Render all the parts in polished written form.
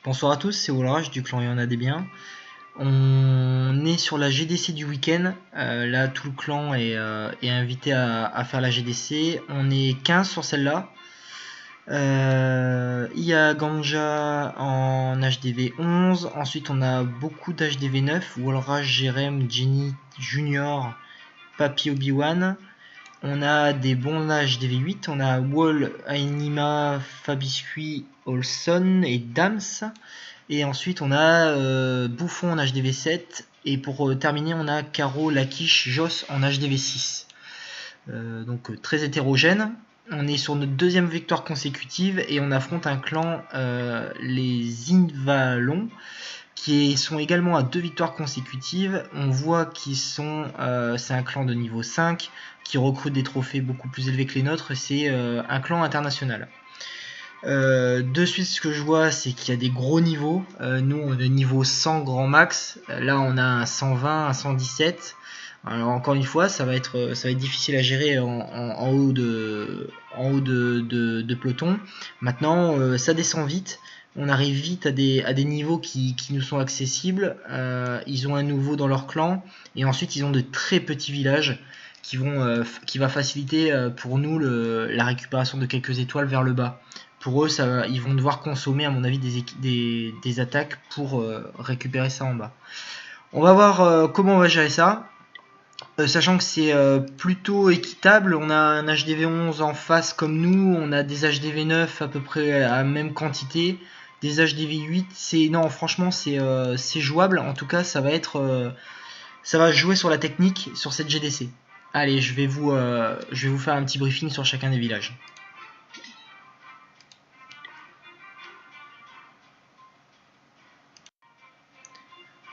Bonsoir à tous, c'est Wolrage du clan Il y en a des biens. On est sur la GDC du week-end. Là, tout le clan est invité à faire la GDC. On est 15 sur celle-là. Il y a Ganja en HDV 11. Ensuite, on a beaucoup d'HDV 9. Wolrage, Jerem, Jenny, Junior, Papy Obi-Wan. On a des bons HDV 8. On a Wall, Anima, Fabiscuit, Olson et Dams. Et ensuite on a Bouffon en HDV 7. Et pour terminer on a Caro, Lakish, Joss en HDV 6. Donc très hétérogène. On est sur notre deuxième victoire consécutive et on affronte un clan, les Invalons, qui sont également à 2 victoires consécutives. On voit qu'ils sont, c'est un clan de niveau 5 qui recrute des trophées beaucoup plus élevés que les nôtres. C'est un clan international. De suite, ce que je vois, c'est qu'il y a des gros niveaux. Nous, on est niveau 100 grand max. Là, on a un 120, un 117. Alors, encore une fois, ça va être difficile à gérer en haut de peloton. Maintenant, ça descend vite. On arrive vite à des niveaux qui nous sont accessibles. Ils ont un nouveau dans leur clan. Et ensuite, ils ont de très petits villages qui va faciliter pour nous la récupération de quelques étoiles vers le bas. Pour eux, ils vont devoir consommer, à mon avis, des attaques pour récupérer ça en bas. On va voir comment on va gérer ça. Sachant que c'est plutôt équitable, on a un HDV 11 en face comme nous, on a des HDV 9 à peu près à la même quantité, des HDV 8, non franchement c'est jouable, en tout cas ça va jouer sur la technique sur cette GDC. Allez, je vais vous faire un petit briefing sur chacun des villages.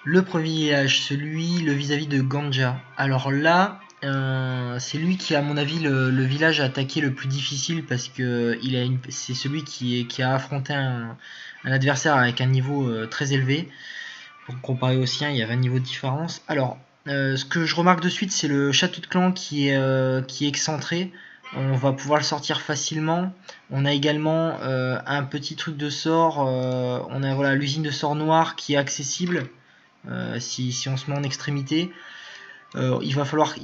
Le premier village, le vis-à-vis de Ganja. Alors là, c'est lui qui, à mon avis, le village à attaquer le plus difficile parce que c'est celui qui a affronté un adversaire avec un niveau très élevé. Pour comparer au sien, il y a 20 niveaux de différence. Alors, ce que je remarque de suite, c'est le château de clan qui est excentré. On va pouvoir le sortir facilement. On a également un petit truc de sort. On a voilà, l'usine de sort noir qui est accessible. Si on se met en extrémité, il va falloir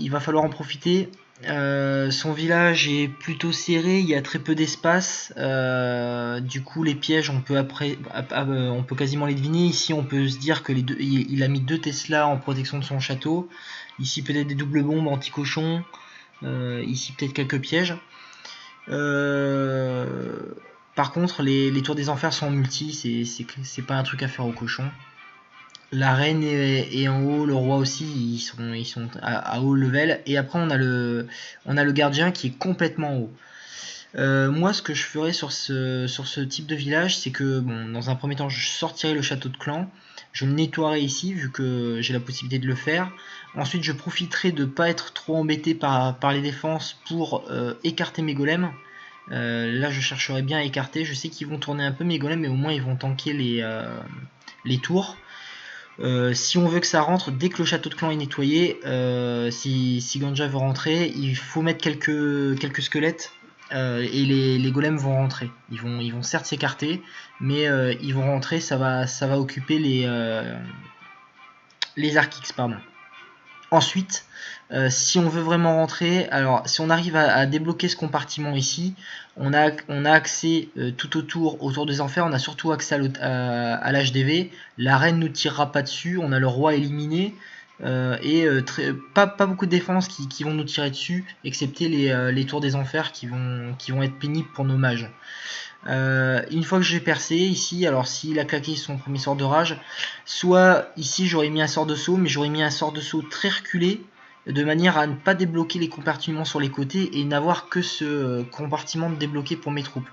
en profiter. Son village est plutôt serré, il y a très peu d'espace, du coup les pièges on peut quasiment les deviner. Ici on peut se dire que il a mis 2 Tesla en protection de son château, ici peut-être des doubles bombes anti-cochons, ici peut-être quelques pièges. Par contre les tours des enfers sont en multi, c'est pas un truc à faire aux cochons. La reine est en haut, le roi aussi, ils sont à haut level. Et après on a le gardien qui est complètement haut. Moi ce que je ferais sur ce type de village, c'est que bon, dans un premier temps je sortirai le château de clan, je le nettoierai ici vu que j'ai la possibilité de le faire. Ensuite je profiterai de ne pas être trop embêté par les défenses pour écarter mes golems. Là je chercherai bien à écarter, je sais qu'ils vont tourner un peu mes golems mais au moins ils vont tanker les tours. Si on veut que ça rentre, dès que le château de clan est nettoyé, si Ganja veut rentrer, il faut mettre quelques squelettes et les golems vont rentrer. Ils vont certes s'écarter, mais ils vont rentrer, ça va occuper les Archix, pardon. Ensuite, si on veut vraiment rentrer, alors si on arrive à débloquer ce compartiment ici, on a accès tout autour des enfers, on a surtout accès à l'HDV, la reine nous tirera pas dessus, on a le roi éliminé, pas beaucoup de défense qui vont nous tirer dessus, excepté les tours des enfers qui vont être pénibles pour nos mages. Une fois que j'ai percé ici, alors s'il a claqué son premier sort de rage, soit ici j'aurais mis un sort de saut, mais j'aurais mis un sort de saut très reculé, de manière à ne pas débloquer les compartiments sur les côtés et n'avoir que ce compartiment de débloqué pour mes troupes.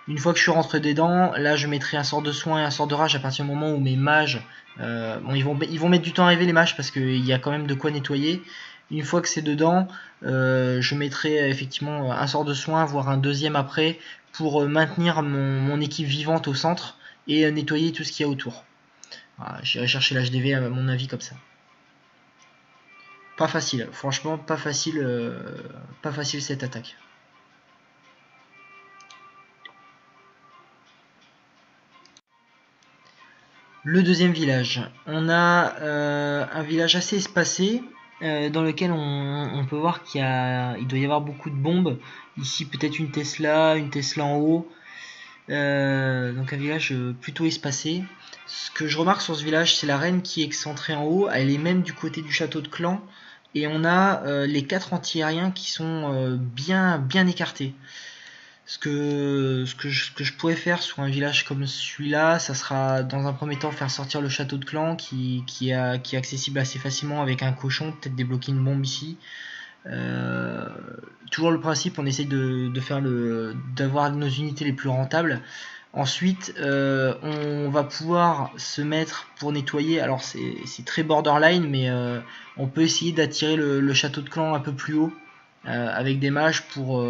Une fois que je suis rentré dedans, là je mettrai un sort de soin et un sort de rage à partir du moment où mes mages, bon, ils vont mettre du temps à arriver les mages parce qu'il y a quand même de quoi nettoyer. Une fois que c'est dedans, je mettrai effectivement un sort de soin, voire un deuxième après, pour maintenir mon équipe vivante au centre et nettoyer tout ce qu'il y a autour. Voilà, j'irai chercher l'HDV à mon avis comme ça. Pas facile, franchement pas facile cette attaque. Le deuxième village, on a un village assez espacé dans lequel on peut voir il doit y avoir beaucoup de bombes. Ici peut-être une Tesla en haut. Donc un village plutôt espacé. Ce que je remarque sur ce village, c'est la reine qui est excentrée en haut. Elle est même du côté du château de clan. Et on a les 4 anti-aériens qui sont bien écartés. Ce que je pourrais faire sur un village comme celui-là, ça sera dans un premier temps faire sortir le château de clan qui est accessible assez facilement avec un cochon, peut-être débloquer une bombe ici. Toujours le principe, on essaye d'avoir nos unités les plus rentables. Ensuite, on va pouvoir se mettre pour nettoyer. Alors c'est très borderline, mais on peut essayer d'attirer le château de clan un peu plus haut. Avec des mages pour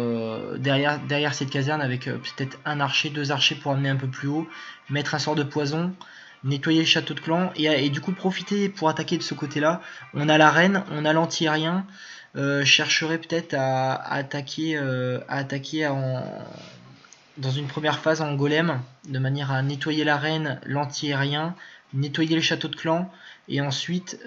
derrière cette caserne avec peut-être un archer, 2 archers pour amener un peu plus haut, mettre un sort de poison, nettoyer le château de clan et du coup profiter pour attaquer de ce côté là. On a la reine, on a l'anti-aérien. Chercherai peut-être à attaquer dans une première phase en golem de manière à nettoyer la reine, l'anti-aérien, nettoyer le château de clan et ensuite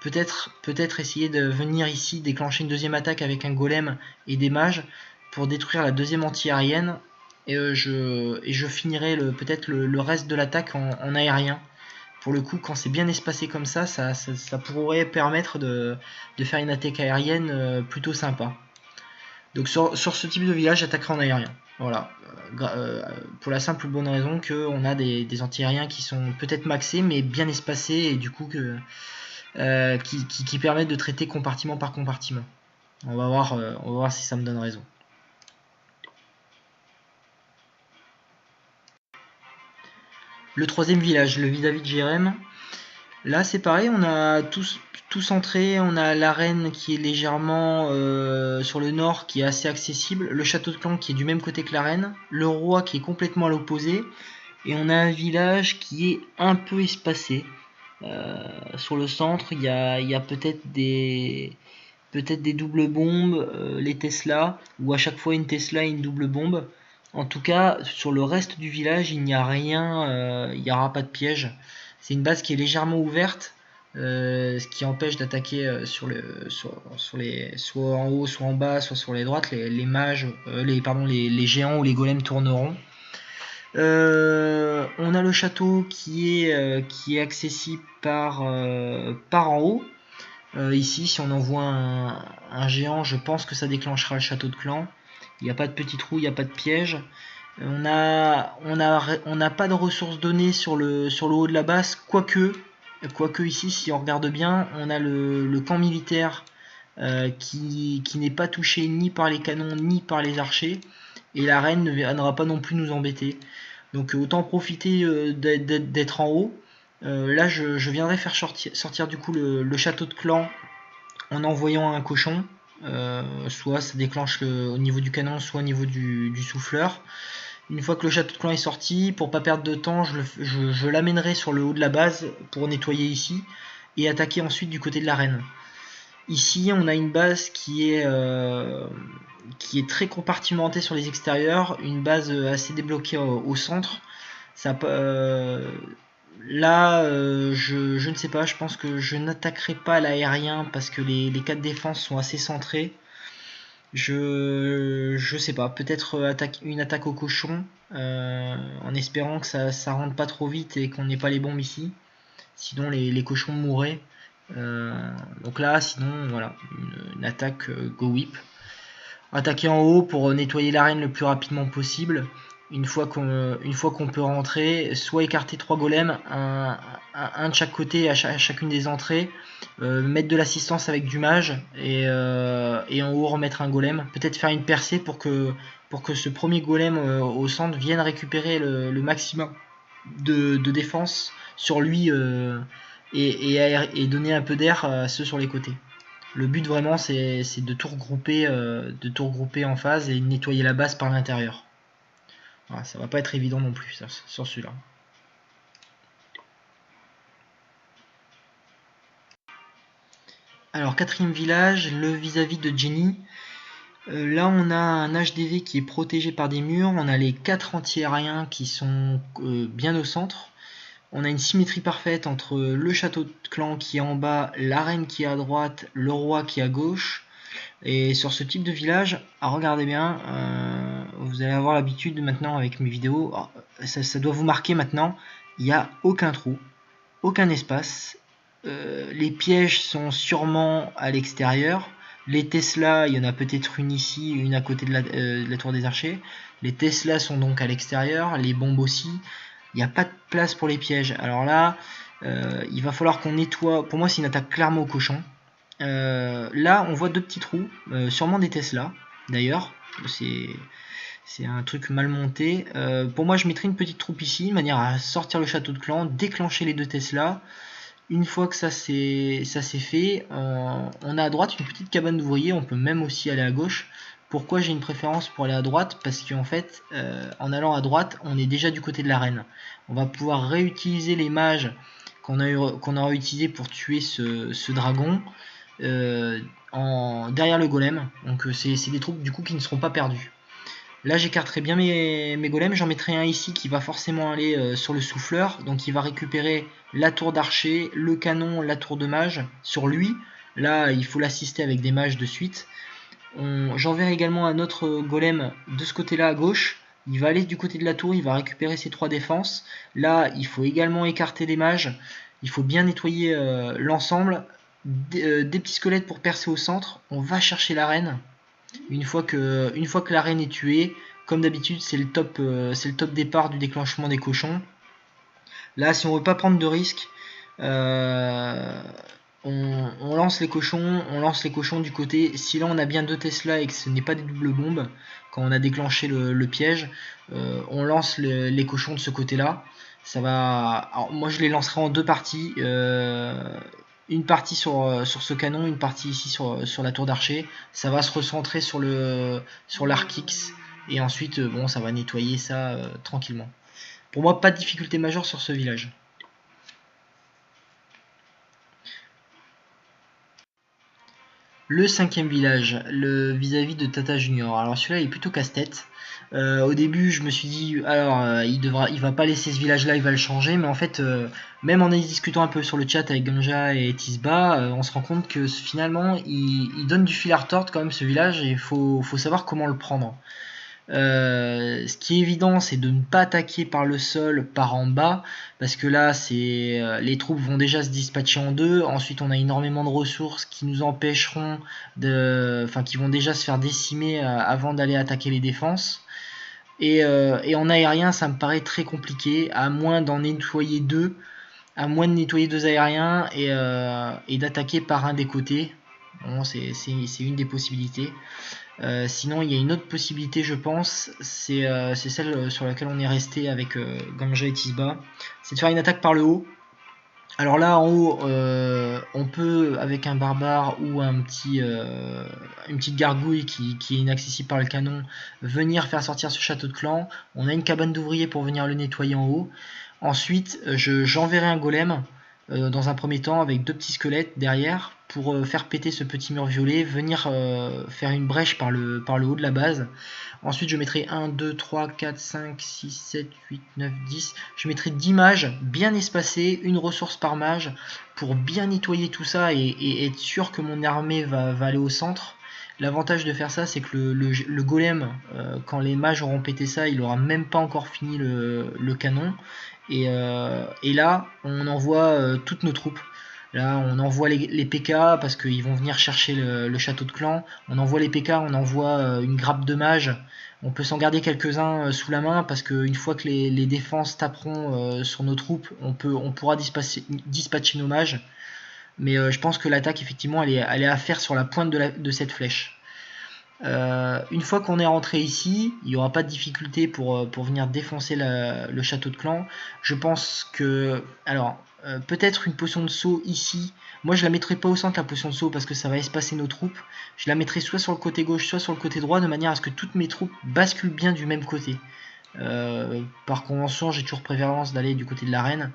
peut-être essayer de venir ici déclencher une deuxième attaque avec un golem et des mages pour détruire la deuxième anti-aérienne et je finirai peut-être le reste de l'attaque en aérien. Pour le coup, quand c'est bien espacé comme ça pourrait permettre de faire une attaque aérienne plutôt sympa. Donc sur ce type de village, j'attaquerai en aérien. Voilà. Pour la simple bonne raison qu'on a des anti-aériens qui sont peut-être maxés, mais bien espacés, et du coup qui permettent de traiter compartiment par compartiment. On va voir si ça me donne raison. Le troisième village, le vis-à-vis de Jérém. Là c'est pareil, on a tout centré, on a l'arène qui est légèrement sur le nord, qui est assez accessible, le château de clan qui est du même côté que l'arène, le roi qui est complètement à l'opposé, et on a un village qui est un peu espacé. Sur le centre, il y a peut-être des doubles bombes, les Tesla, ou à chaque fois une Tesla et une double bombe. En tout cas, sur le reste du village, il n'y a rien, il n'y aura pas de piège. C'est une base qui est légèrement ouverte, ce qui empêche d'attaquer soit en haut, soit en bas, soit sur les droites. Les mages, les géants ou les golems tourneront. On a le château qui est accessible par en haut. Ici, si on envoie un géant, je pense que ça déclenchera le château de clan. Il n'y a pas de petit trou, il n'y a pas de piège. On n'a pas de ressources données sur le haut de la base, quoique ici, si on regarde bien, on a le camp militaire qui n'est pas touché ni par les canons ni par les archers, et la reine ne viendra pas non plus nous embêter. Donc autant profiter d'être en haut. Là, je viendrai faire sortir du coup le château de clan en envoyant un cochon. Soit ça déclenche au niveau du canon, soit au niveau du souffleur. Une fois que le château de clan est sorti, pour pas perdre de temps, je l'amènerai sur le haut de la base pour nettoyer ici et attaquer ensuite du côté de l'arène. Ici, on a une base qui est très compartimentée sur les extérieurs, une base assez débloquée au centre. Là, je ne sais pas, je pense que je n'attaquerai pas l'aérien parce que les 4 défenses sont assez centrées. Je sais pas, peut-être une attaque au cochon, en espérant que ça rentre pas trop vite et qu'on n'ait pas les bombes ici. Sinon les cochons mourraient. Donc là, sinon, voilà, une attaque go whip. Attaquer en haut pour nettoyer l'arène le plus rapidement possible. Une fois qu'on peut rentrer, soit écarter 3 golems, un de chaque côté à chacune des entrées, mettre de l'assistance avec du mage et en haut remettre un golem, peut-être faire une percée pour que ce premier golem au centre vienne récupérer le maximum de défense sur lui et donner un peu d'air à ceux sur les côtés. Le but vraiment c'est de tout regrouper en phase et nettoyer la base par l'intérieur. Voilà, ça va pas être évident non plus sur celui-là. Alors quatrième village, le vis-à-vis de Jenny. Là on a un HDV qui est protégé par des murs, on a les 4 anti-aériens qui sont bien au centre. On a une symétrie parfaite entre le château de clan qui est en bas, la reine qui est à droite, le roi qui est à gauche. Et sur ce type de village, regardez bien, vous allez avoir l'habitude maintenant avec mes vidéos, ça doit vous marquer maintenant, il n'y a aucun trou, aucun espace, les pièges sont sûrement à l'extérieur, les Tesla, il y en a peut-être une ici, une à côté de la tour des archers, les Tesla sont donc à l'extérieur, les bombes aussi, il n'y a pas de place pour les pièges. Alors là, il va falloir qu'on nettoie, pour moi c'est une attaque clairement au cochon. Là on voit deux petits trous, sûrement des Tesla d'ailleurs, c'est un truc mal monté. Pour moi je mettrai une petite troupe ici, de manière à sortir le château de clan, déclencher les deux Tesla. Une fois que ça c'est fait, on a à droite une petite cabane d'ouvriers, on peut même aussi aller à gauche. Pourquoi j'ai une préférence pour aller à droite? Parce qu'en fait, en allant à droite, on est déjà du côté de l'arène. On va pouvoir réutiliser les mages qu'on aura utilisé pour tuer ce dragon derrière le golem. Donc c'est des troupes du coup qui ne seront pas perdues. Là j'écarterai bien mes golems, j'en mettrai un ici qui va forcément aller sur le souffleur, donc il va récupérer la tour d'archer, le canon, la tour de mage sur lui. Là il faut l'assister avec des mages de suite. J'enverrai également un autre golem de ce côté là à gauche, il va aller du côté de la tour, il va récupérer ses 3 défenses. Là il faut également écarter les mages, il faut bien nettoyer l'ensemble, des petits squelettes pour percer au centre, on va chercher la reine. Une fois que la reine est tuée, comme d'habitude, c'est le top départ du déclenchement des cochons. Là, si on veut pas prendre de risques, on lance les cochons du côté. Si là on a bien 2 Tesla et que ce n'est pas des doubles bombes, quand on a déclenché le piège, on lance les cochons de ce côté-là. Ça va. Alors, moi, je les lancerai en 2 parties. Une partie sur ce canon, une partie ici sur la tour d'archer. Ça va se recentrer sur l'arc X et ensuite bon, ça va nettoyer ça tranquillement. Pour moi, pas de difficulté majeure sur ce village. Le 5e village, le vis-à-vis de Tata Junior. Alors celui-là il est plutôt casse-tête. Au début je me suis dit alors il va pas laisser ce village là, il va le changer, mais en fait même en discutant un peu sur le chat avec Ganja et Tisba, on se rend compte que finalement il donne du fil à retordre quand même ce village, et il faut savoir comment le prendre. Ce qui est évident, c'est de ne pas attaquer par le sol, par en bas, parce que là, les troupes vont déjà se dispatcher en deux. Ensuite, on a énormément de ressources qui nous empêcheront qui vont déjà se faire décimer avant d'aller attaquer les défenses. Et en aérien, ça me paraît très compliqué, à moins d'en nettoyer deux, à moins de nettoyer 2 aériens et d'attaquer par un des côtés. Bon, c'est une des possibilités. Sinon il y a une autre possibilité, je pense, c'est celle sur laquelle on est resté avec Ganja et Tisba, c'est de faire une attaque par le haut. Alors là en haut on peut avec un barbare ou une petite gargouille qui est inaccessible par le canon venir faire sortir ce château de clan. On a une cabane d'ouvriers pour venir le nettoyer en haut. Ensuite j'enverrai un golem dans un premier temps avec 2 petits squelettes derrière pour faire péter ce petit mur violet, venir faire une brèche par le haut de la base. Ensuite je mettrai 1, 2, 3, 4, 5, 6, 7, 8, 9, 10. Je mettrai 10 mages bien espacés, une ressource par mage, pour bien nettoyer tout ça et être sûr que mon armée va aller au centre. L'avantage de faire ça, c'est que le golem, quand les mages auront pété ça, il aura même pas encore fini le canon. Et là, on envoie toutes nos troupes. Là, on envoie les PK parce qu'ils vont venir chercher le château de clan. On envoie les PK, on envoie une grappe de mages. On peut s'en garder quelques-uns sous la main parce qu'une fois que les défenses taperont sur nos troupes, on pourra dispatcher nos mages. Mais je pense que l'attaque, effectivement, elle est à faire sur la pointe de cette flèche. Une fois qu'on est rentré ici, il n'y aura pas de difficulté pour venir défoncer le château de clan. Je pense que... Alors, peut-être une potion de saut ici. Moi, je la mettrai pas au centre, la potion de saut, parce que ça va espacer nos troupes. Je la mettrai soit sur le côté gauche, soit sur le côté droit, de manière à ce que toutes mes troupes basculent bien du même côté. Par convention, j'ai toujours préférence d'aller du côté de l'arène.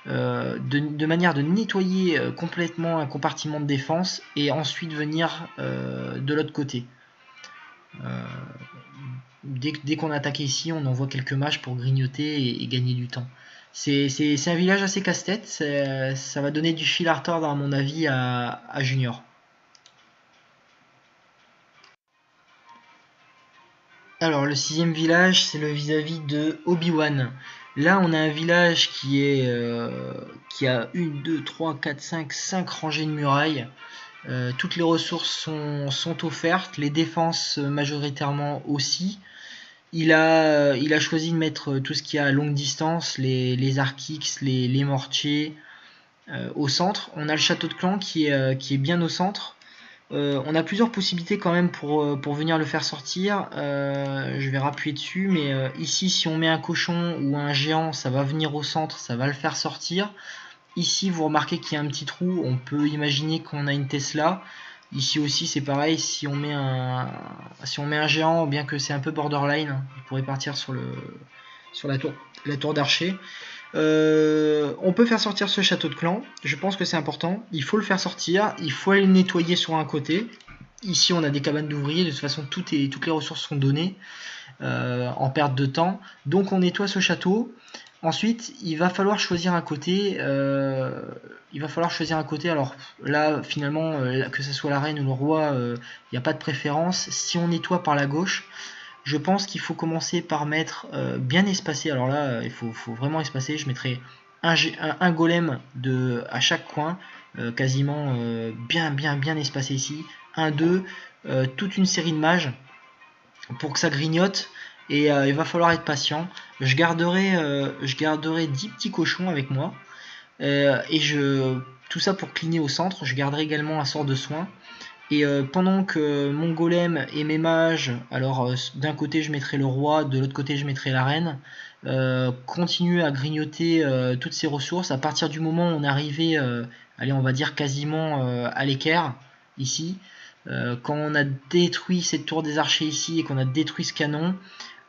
De manière de nettoyer complètement un compartiment de défense et ensuite venir de l'autre côté. Dès qu'on a attaqué ici, on envoie quelques mages pour grignoter et gagner du temps. C'est un village assez casse-tête, ça va donner du fil à retordre à mon avis à Junior. Alors le 6e village, c'est le vis-à-vis de Obi-Wan. Là on a un village qui a 1, 2, 3, 4, 5 rangées de murailles. Toutes les ressources sont offertes, les défenses majoritairement aussi. Il a choisi de mettre tout ce qui est à longue distance, les Arc-X, les mortiers au centre. On a le château de clan qui est bien au centre. On a plusieurs possibilités quand même pour venir le faire sortir. Je vais rappuyer dessus, mais ici si on met un cochon ou un géant, ça va venir au centre, ça va le faire sortir. Ici vous remarquez qu'il y a un petit trou, on peut imaginer qu'on a une Tesla. Ici aussi c'est pareil, si on met un géant, bien que c'est un peu borderline, il pourrait partir sur la tour d'archer. On peut faire sortir ce château de clan, je pense que c'est important, il faut le faire sortir, il faut aller le nettoyer sur un côté. Ici on a des cabanes d'ouvriers, de toute façon toutes les ressources sont données en perte de temps, donc on nettoie ce château. Ensuite il va falloir choisir un côté, alors là finalement que ce soit la reine ou le roi, il n'y a pas de préférence. Si on nettoie par la gauche, je pense qu'il faut commencer par mettre bien espacé. Alors là, il faut vraiment espacer. Je mettrai un golem à chaque coin, quasiment bien espacé ici. 1, 2, toute une série de mages pour que ça grignote. Et il va falloir être patient. Je garderai 10 petits cochons avec moi. Tout ça pour cligner au centre. Je garderai également un sort de soin. Et pendant que mon golem et mes mages, alors d'un côté je mettrai le roi, de l'autre côté je mettrai la reine, continuent à grignoter toutes ces ressources. À partir du moment où on est arrivé, allez on va dire quasiment à l'équerre, ici, quand on a détruit cette tour des archers ici et qu'on a détruit ce canon,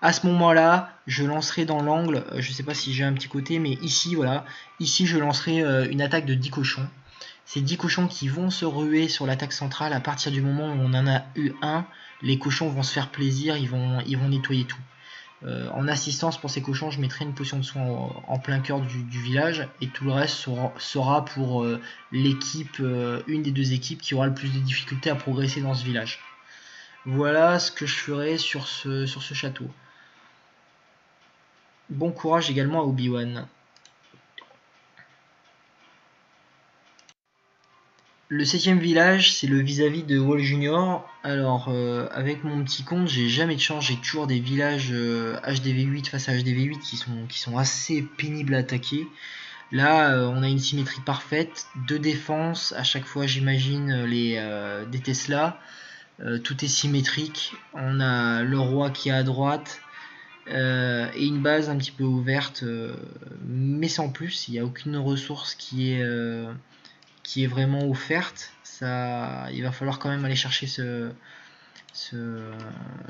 à ce moment-là, je lancerai dans l'angle, je sais pas si j'ai un petit côté, mais ici, voilà, ici je lancerai une attaque de 10 cochons. Ces 10 cochons qui vont se ruer sur l'attaque centrale. À partir du moment où on en a eu un, les cochons vont se faire plaisir, ils vont nettoyer tout. En assistance pour ces cochons, je mettrai une potion de soin en plein cœur du village, et tout le reste sera pour l'équipe, une des deux équipes qui aura le plus de difficultés à progresser dans ce village. Voilà ce que je ferai sur ce château. Bon courage également à Obi-Wan. Le 7e village, c'est le vis-à-vis de Wall Junior. Alors, avec mon petit compte, j'ai jamais de chance. J'ai toujours des villages HDV8 face à HDV8 qui sont assez pénibles à attaquer. Là, on a une symétrie parfaite. 2 défenses, à chaque fois, j'imagine, des Tesla. Tout est symétrique. On a le roi qui est à droite. Et une base un petit peu ouverte, mais sans plus. Il n'y a aucune ressource qui est vraiment offerte. Il va falloir quand même aller chercher ce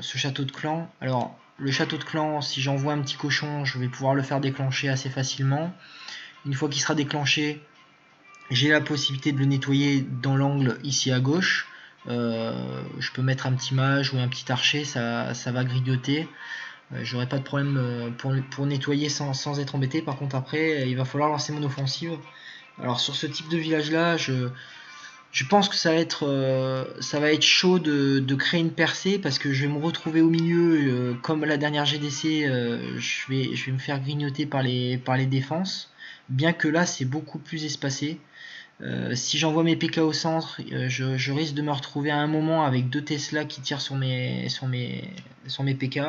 château de clan. Alors le château de clan, si j'envoie un petit cochon, je vais pouvoir le faire déclencher assez facilement. Une fois qu'il sera déclenché, j'ai la possibilité de le nettoyer dans l'angle ici à gauche. Je peux mettre un petit mage ou un petit archer, ça va grignoter. J'aurai pas de problème pour nettoyer sans être embêté. Par contre après, il va falloir lancer mon offensive. Alors sur ce type de village là, je pense que ça va être chaud de créer une percée, parce que je vais me retrouver au milieu, comme la dernière GDC, je vais me faire grignoter par les défenses, bien que là c'est beaucoup plus espacé. Si j'envoie mes PK au centre, je risque de me retrouver à un moment avec 2 Tesla qui tirent sur mes PK.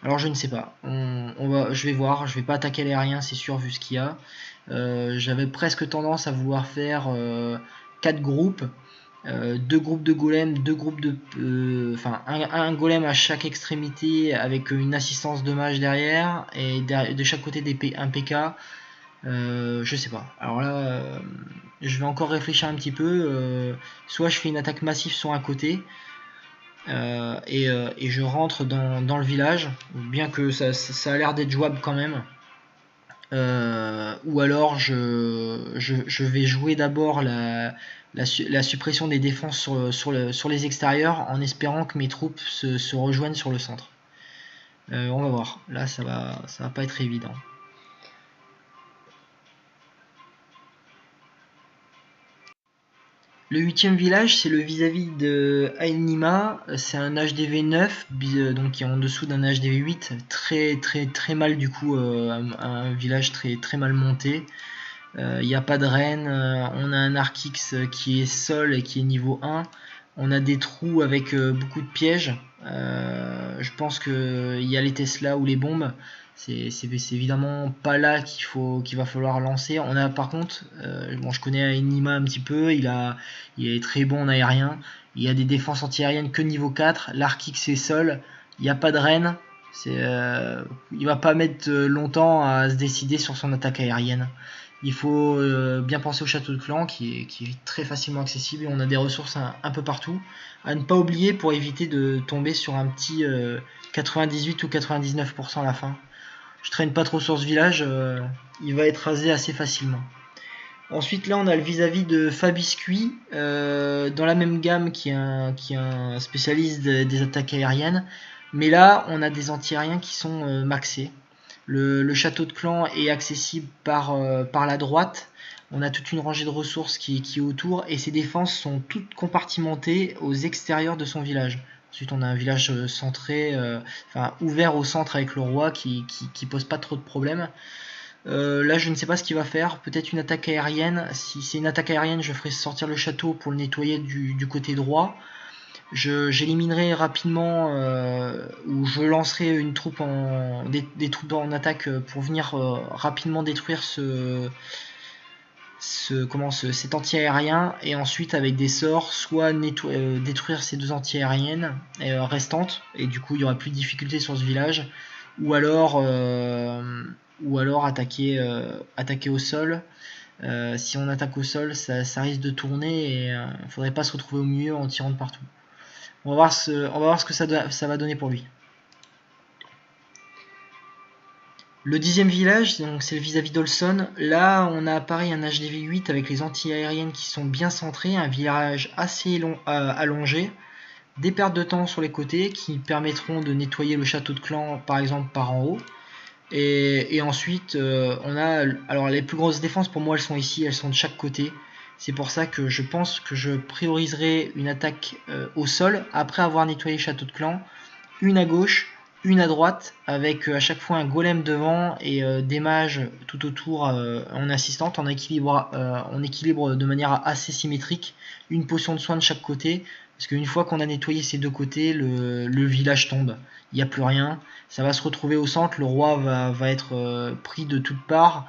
Alors je ne sais pas, je vais voir, je vais pas attaquer l'aérien, c'est sûr, vu ce qu'il y a. J'avais presque tendance à vouloir faire 4 groupes, 2 groupes de golems, 2 groupes un golem à chaque extrémité avec une assistance de mage derrière, et de chaque côté un PK. Je sais pas. Alors là, je vais encore réfléchir un petit peu. Soit je fais une attaque massive sur un côté, et je rentre dans le village, bien que ça a l'air d'être jouable quand même. Ou alors je vais jouer d'abord la suppression des défenses sur les extérieurs, en espérant que mes troupes se rejoignent sur le centre. On va voir. Là ça va pas être évident. Le 8e village, c'est le vis-à-vis de Ainima. C'est un HDV 9, donc qui est en dessous d'un HDV 8. Très mal du coup, un village très mal monté. Il n'y a pas de reine. On a un Arkix qui est sol et qui est niveau 1. On a des trous avec beaucoup de pièges. Je pense qu'il y a les Tesla ou les bombes. C'est évidemment pas là qu'il va falloir lancer. On a par contre, bon, je connais Enima un petit peu, il est très bon en aérien. Il y a des défenses antiaériennes que niveau 4. L'Arkix c'est sol. Il n'y a pas de reine. Il va pas mettre longtemps à se décider sur son attaque aérienne. Il faut bien penser au château de clan qui est très facilement accessible et on a des ressources un peu partout. À ne pas oublier pour éviter de tomber sur un petit 98 ou 99% à la fin. Je traîne pas trop sur ce village, il va être rasé assez facilement. Ensuite là on a le vis-à-vis de Fabiscuit, dans la même gamme qui est un spécialiste des attaques aériennes. Mais là on a des anti-aériens qui sont maxés. Le château de clan est accessible par la droite. On a toute une rangée de ressources qui est autour et ses défenses sont toutes compartimentées aux extérieurs de son village. Ensuite on a un village centré, ouvert au centre avec le roi qui pose pas trop de problèmes. Là je ne sais pas ce qu'il va faire, peut-être une attaque aérienne. Si c'est une attaque aérienne, je ferai sortir le château pour le nettoyer du côté droit. J'éliminerai rapidement ou je lancerai une troupe des troupes en attaque pour venir rapidement détruire cet anti-aérien et ensuite avec des sorts soit détruire ces deux anti-aériennes restantes et du coup il y aura plus de difficultés sur ce village ou alors attaquer au sol. Si on attaque au sol ça risque de tourner et il faudrait pas se retrouver au milieu en tirant de partout. On va voir ce que ça va donner pour lui. Le 10e village, c'est le vis-à-vis d'Olson. Là, on a pareil un HDV 8 avec les anti-aériennes qui sont bien centrées, un village assez allongé, des pertes de temps sur les côtés qui permettront de nettoyer le château de clan par exemple par en haut. Et ensuite, on a alors les plus grosses défenses pour moi elles sont ici, elles sont de chaque côté. C'est pour ça que je pense que je prioriserai une attaque au sol après avoir nettoyé le château de clan, une à gauche, une à droite, avec à chaque fois un golem devant et des mages tout autour en assistante. On équilibre de manière assez symétrique, une potion de soin de chaque côté, parce qu'une fois qu'on a nettoyé ces deux côtés, le village tombe. Il n'y a plus rien, ça va se retrouver au centre, le roi va être pris de toutes parts.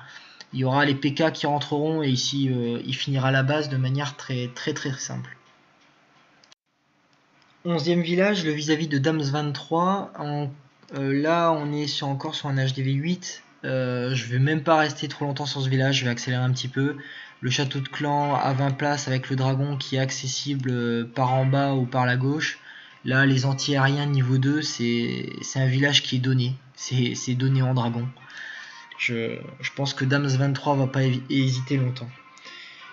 Il y aura les PK qui rentreront et ici il finira la base de manière très simple. 11e village, le vis-à-vis de Dams 23. Là on est encore sur un HDV 8. Je vais même pas rester trop longtemps sur ce village, je vais accélérer un petit peu. Le château de clan à 20 places avec le dragon qui est accessible par en bas ou par la gauche. Là les anti-aériens niveau 2 c'est un village qui est donné. C'est donné en dragon. Je pense que Dams 23 va pas hésiter longtemps.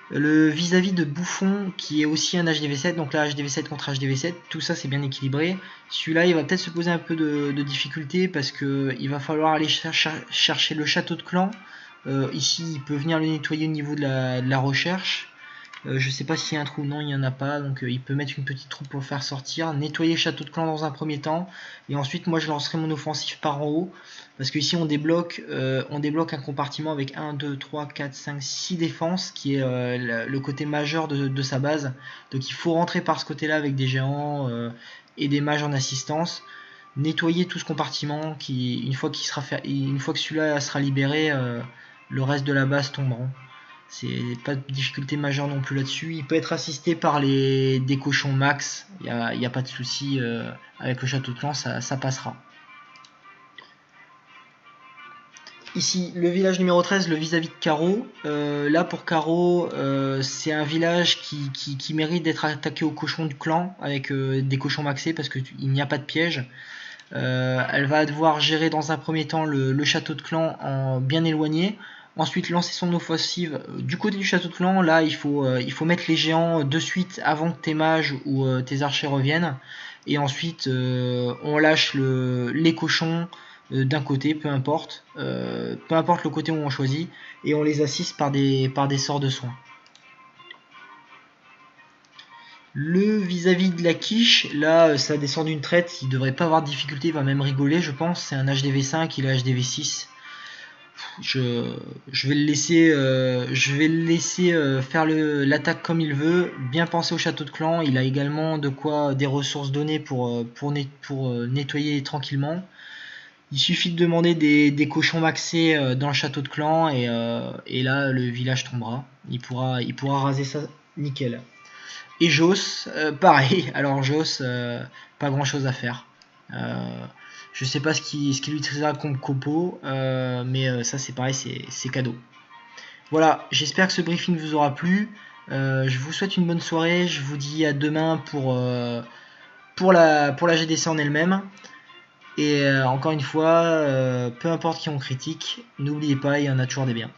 Le vis-à-vis de Bouffon qui est aussi un HDV7, donc là HDV7 contre HDV7, tout ça c'est bien équilibré. Celui-là il va peut-être se poser un peu de difficulté parce que il va falloir aller chercher le château de clan. Ici il peut venir le nettoyer au niveau de la recherche. Je sais pas s'il y a un trou, non il n'y en a pas, donc il peut mettre une petite troupe pour le faire sortir, nettoyer le château de clan dans un premier temps, et ensuite moi je lancerai mon offensif par en haut, parce que ici on débloque un compartiment avec 1, 2, 3, 4, 5, 6 défenses, qui est le côté majeur de sa base, donc il faut rentrer par ce côté là avec des géants et des mages en assistance, nettoyer tout ce compartiment, une fois que celui-là sera libéré, le reste de la base tomberont. C'est pas de difficulté majeure non plus là-dessus. Il peut être assisté par des cochons max. Il n'y a pas de souci. Avec le château de clan, ça passera. Ici, le village numéro 13, le vis-à-vis de Caro. Là, pour Caro, c'est un village qui mérite d'être attaqué aux cochons du clan avec des cochons maxés parce qu'il n'y a pas de piège. Elle va devoir gérer dans un premier temps le château de clan en bien éloigné. Ensuite lancer son offensive du côté du château de clan. Là il faut mettre les géants de suite avant que tes mages ou tes archers reviennent. Et ensuite on lâche les cochons d'un côté, peu importe le côté où on choisit. Et on les assiste par des sorts de soins. Le vis-à-vis de la quiche, là ça descend d'une traite, il devrait pas avoir de difficulté, il va même rigoler je pense, c'est un HDV5, il est HDV6. Je vais le laisser faire l'attaque comme il veut, bien penser au château de clan, il a également de quoi des ressources données pour nettoyer tranquillement. Il suffit de demander des cochons maxés dans le château de clan et là le village tombera. Il pourra raser ça nickel. Et Joss, pareil. Alors Joss, pas grand chose à faire. Je sais pas ce qui lui traitera comme copo, mais ça c'est pareil, c'est cadeau. Voilà, j'espère que ce briefing vous aura plu. Je vous souhaite une bonne soirée. Je vous dis à demain pour la GDC en elle-même. Et encore une fois, peu importe qui on critique, n'oubliez pas, il y en a toujours des biens.